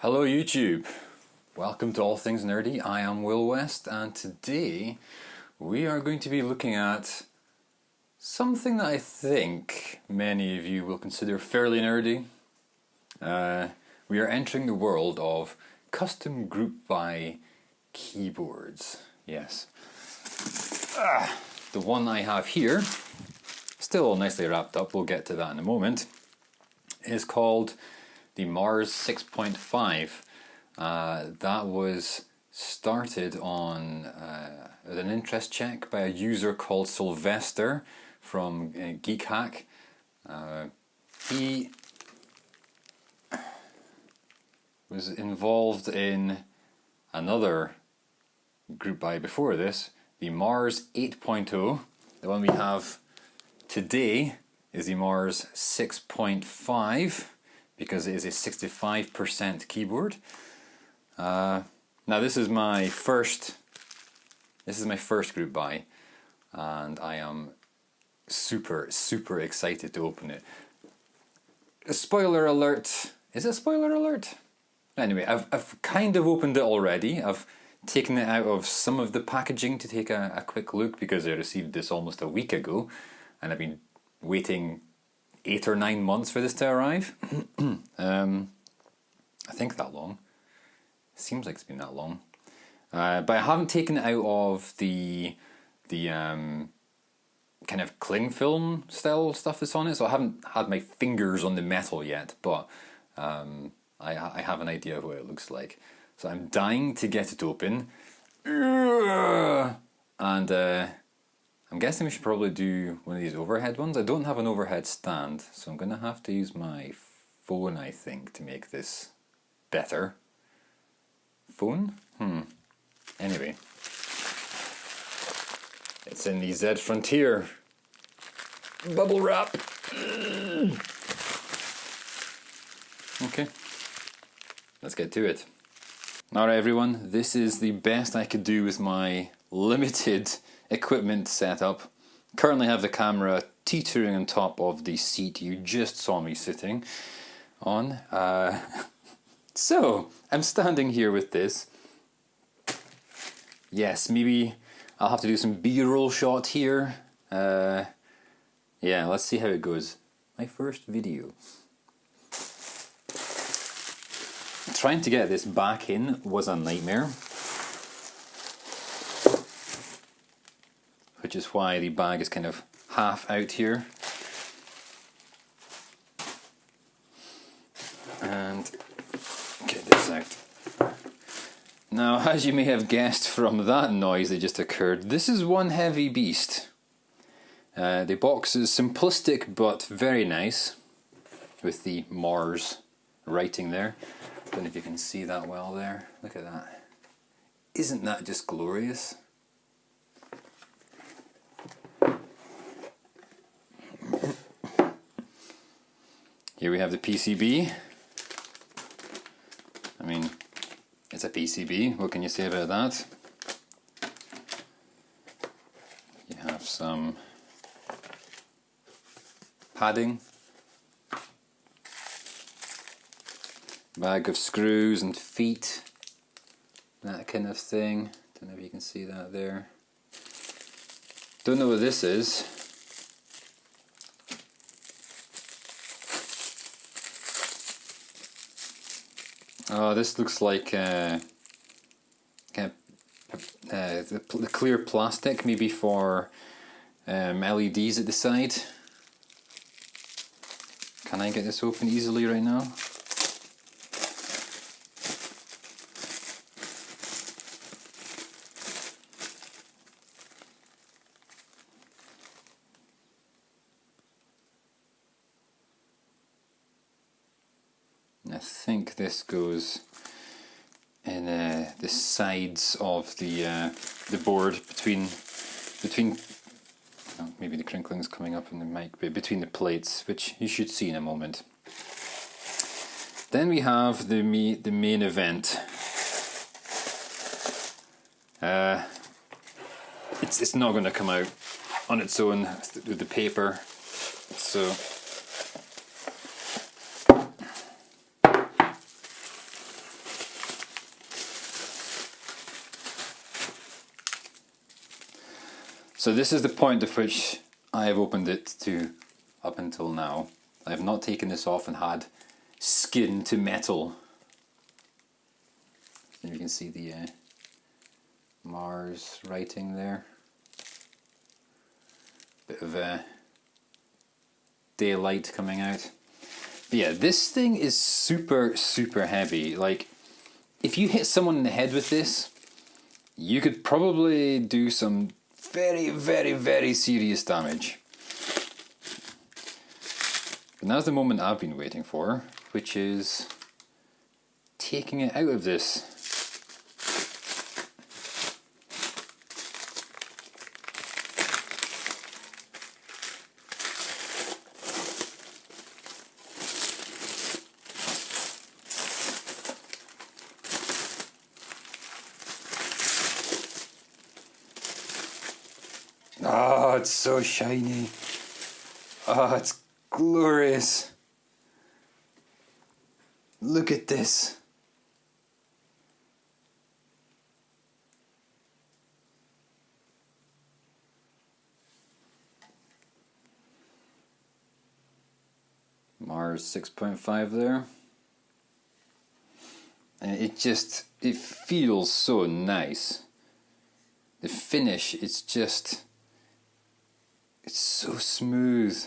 Hello YouTube, welcome to All Things Nerdy. I am Will West, and today we are going to be looking at something that I think many of you will consider fairly nerdy. We are entering the world of custom group by keyboards. Yes. The one I have here, still all nicely wrapped up, we'll get to that in a moment, is called the Mars 6.5. That was started on with an interest check by a user called Sylvester from Geekhack. He was involved in another group buy before this, the Mars 8.0. The one we have today is the Mars 6.5. because it is a 65% keyboard. Now this is my first group buy, and I am super excited to open it. A spoiler alert. Is it a spoiler alert? Anyway, I've kind of opened it already. I've taken it out of some of the packaging to take a quick look, because I received this almost a week ago and I've been waiting 8 or 9 months for this to arrive. I think that long. Seems like it's been that long. But I haven't taken it out of the kind of cling film style stuff that's on it, so I haven't had my fingers on the metal yet, but I have an idea of what it looks like. So I'm dying to get it open. And I'm guessing we should probably do one of these overhead ones. I don't have an overhead stand, so I'm going to have to use my phone, I think, to make this better. Phone? Anyway. It's in the Z Frontier bubble wrap. Okay. Let's get to it. Alright everyone, this is the best I could do with my limited equipment setup. Currently have the camera teetering on top of the seat you just saw me sitting on. So, I'm standing here with this. Yes, maybe I'll have to do some B-roll shot here. Yeah, let's see how it goes. My first video. Trying to get this back in was a nightmare, which is why the bag is kind of half out here. And get this out. Now, as you may have guessed from that noise that just occurred, this is one heavy beast. The box is simplistic but very nice, with the Mars writing there. Don't know if you can see that well there. Look at that. Isn't that just glorious? Here we have the PCB. I mean, it's a PCB. What can you say about that? You have some padding. Bag of screws and feet. That kind of thing. Don't know if you can see that there. Don't know what this is. Oh, this looks like kind of the clear plastic, maybe for LEDs at the side. Can I get this open easily right now? I think this goes in the sides of the board between oh, maybe the crinkling's coming up in the mic, but between the plates, which you should see in a moment. Then we have the main event. It's not going to come out on its own with the paper, so So this is the point at which I have opened it to up until now. I have not taken this off and had skin to metal. And you can see the Mars writing there. Bit of daylight coming out. But yeah, this thing is super, super heavy. Like, if you hit someone in the head with this, you could probably do some very, very, very serious damage. But now's the moment I've been waiting for, which is taking it out of this. Oh, it's so shiny. Oh, it's glorious. Look at this. Mars 6.5 there. And it feels so nice. The finish, it's so smooth,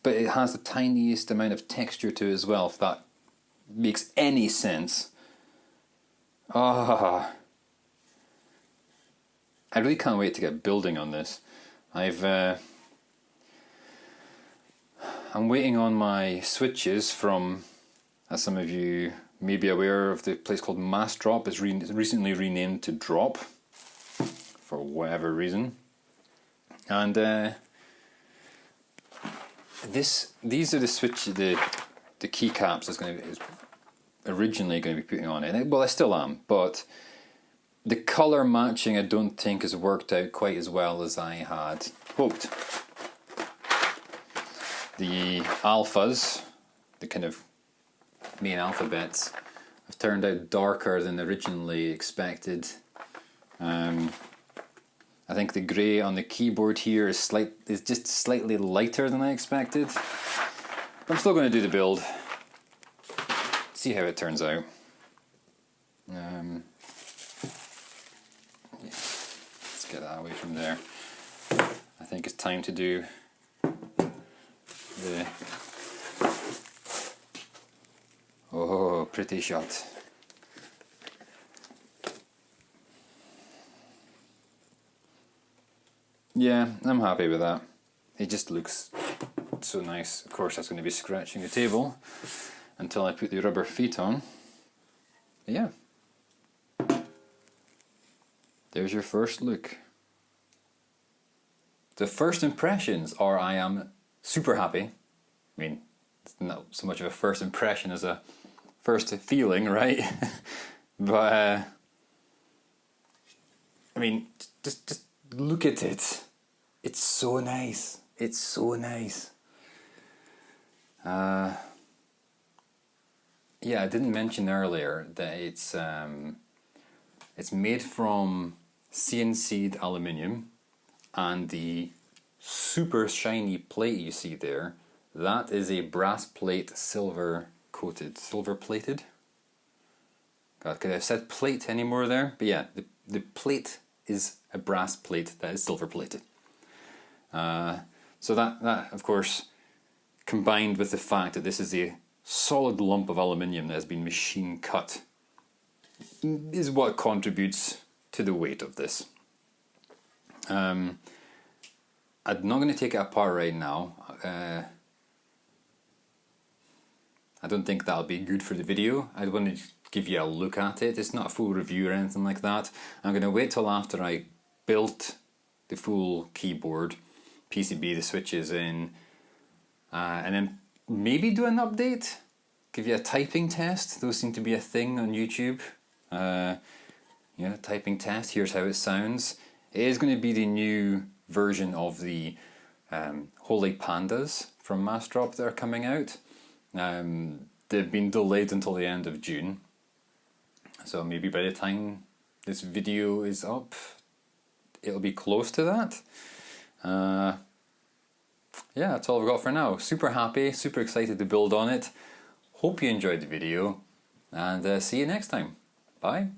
but it has the tiniest amount of texture to it as well, if that makes any sense. I really can't wait to get building on this. I'm waiting on my switches from, as some of you may be aware of, the place called Mass Drop. It's recently renamed to Drop for whatever reason, and these are the switch, the keycaps is originally going to be putting on it. Well, I still am, but the colour matching I don't think has worked out quite as well as I had hoped. The alphas, the kind of main alphabets, have turned out darker than originally expected. I think the grey on the keyboard here is just slightly lighter than I expected. But I'm still going to do the build. See how it turns out. Let's get that away from there. I think it's time to do the... Oh, pretty shot. Yeah, I'm happy with that. It just looks so nice. Of course, that's going to be scratching the table until I put the rubber feet on. But yeah. There's your first look. The first impressions are I am super happy. I mean, it's not so much of a first impression as a first feeling, right? But, I mean, just look at it. It's so nice. It's so nice. Yeah, I didn't mention earlier that it's made from CNC'd aluminium, and the super shiny plate you see there, that is a brass plate silver plated. God, could I have said plate anymore there? But yeah, the plate is a brass plate that is silver plated. So that of course, combined with the fact that this is a solid lump of aluminium that has been machine cut, is what contributes to the weight of this. I'm not going to take it apart right now. I don't think that'll be good for the video. I want to give you a look at it. It's not a full review or anything like that. I'm going to wait till after I built the full keyboard, PCB, the switches in, and then maybe do an update, give you a typing test. Those seem to be a thing on YouTube. Typing test, here's how it sounds. It is going to be the new version of the Holy Pandas from Massdrop that are coming out. They've been delayed until the end of June, so maybe by the time this video is up, it'll be close to that. Yeah, that's all I've got for now. Super happy, super excited to build on it. Hope you enjoyed the video, and see you next time. Bye.